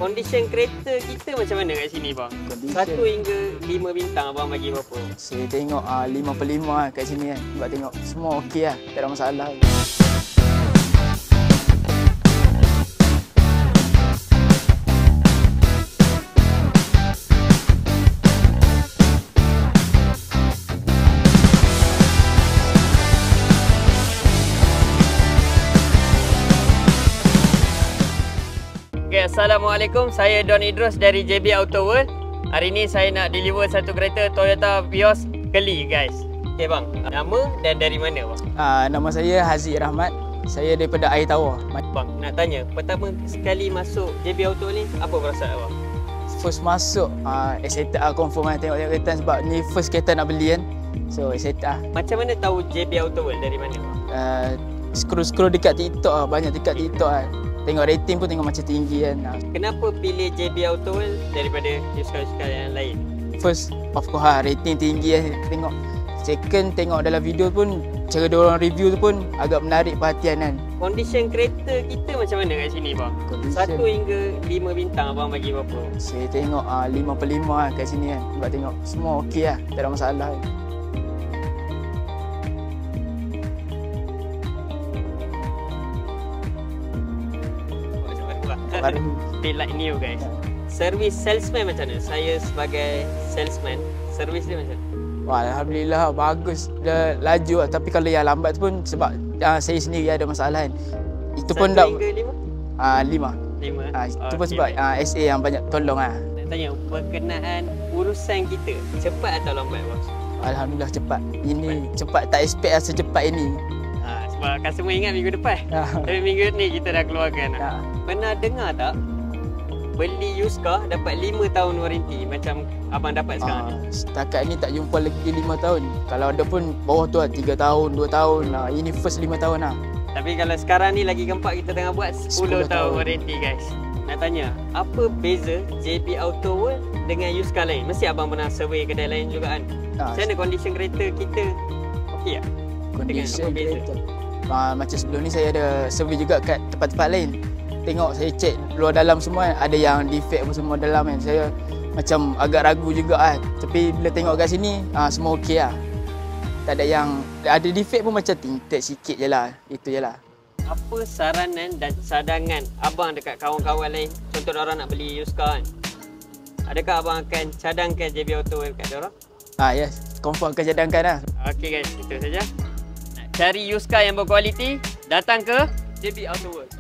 Condition kereta kita macam mana kat sini bang? Condition 1 hingga 5 bintang abang bagi berapa? saya tengok 5/5 lah kat sini kan. Sebab tengok semua okey lah, tak ada masalah. Okay, Assalamualaikum, saya Don Idrus dari JB Auto World. Hari ni saya nak deliver satu kereta Toyota Vios Kelly guys. Okay bang, nama dan dari mana bang? Nama saya Haziq Rahmat. Saya daripada Air Tawar. Bang, nak tanya, pertama sekali masuk JB Auto ni, apa perasaan abang? First masuk, excited lah confirm lah tengok kereta sebab ni first kereta nak beli kan. So excited lah. Macam mana tahu JB Auto World dari mana bang? Scroll dekat TikTok lah, banyak dekat TikTok kan. Tengok rating pun tengok macam tinggi kan. Kenapa pilih JB Auto World daripada Yuskar-Yuskar yang lain? First, of course lah, rating tinggi kan. Tengok. Second, tengok dalam video pun, cara diorang review tu pun agak menarik perhatian kan. Condition kereta kita macam mana kat sini bang? Condition 1 hingga 5 bintang abang bagi berapa? saya tengok 5/5 lah kat sini kan. Sebab tengok semua okey lah, tak ada masalah kan. Feel like new guys. Servis salesman macam mana? Saya sebagai salesman, servis dia macam mana? Wah, Alhamdulillah bagus. Dia laju lah. Tapi kalau yang lambat tu pun sebab saya sendiri ada masalah kan. Itu pun 1 hingga 5? 5. 5. Itu pun sebab SA yang banyak tolong lah. Nak tanya, berkenaan urusan kita, cepat atau lambat bos? Alhamdulillah cepat. Ini cepat, tak expect lah secepat ini. Sebab customer ingat minggu depan. Tapi minggu ni kita dah keluarkan. Pernah dengar tak? Beli used car dapat 5 tahun waranti macam abang dapat sekarang ni? Setakat ni tak jumpa lagi 5 tahun. Kalau ada pun bawah tu lah 3 tahun, 2 tahun lah. Ini first 5 tahun lah. Tapi kalau sekarang ni lagi keempat kita tengah buat 10 tahun waranti guys. Nak tanya, apa beza JB Auto World dengan used car lain? Mesti abang pernah survey kedai lain juga kan? Macam mana condition kereta kita? Okey tak? Condition kereta. Macam sebelum ni saya ada survey juga kat tempat-tempat lain. Tengok saya cek luar dalam semua ada yang defect pun semua dalam kan. Saya macam agak ragu juga kan. Tapi bila tengok kat sini semua okey lah. Tak ada yang ada defect pun macam tinted sikit je lah. Itu je lah. Apa saranan dan cadangan abang dekat kawan-kawan lain? Contoh orang nak beli used car kan? Adakah abang akan cadangkan JB Auto World kat diorang? Yes, confirm akan cadangkan lah. Okey guys, itu saja. Nak cari used car yang berkualiti, datang ke JB Auto World.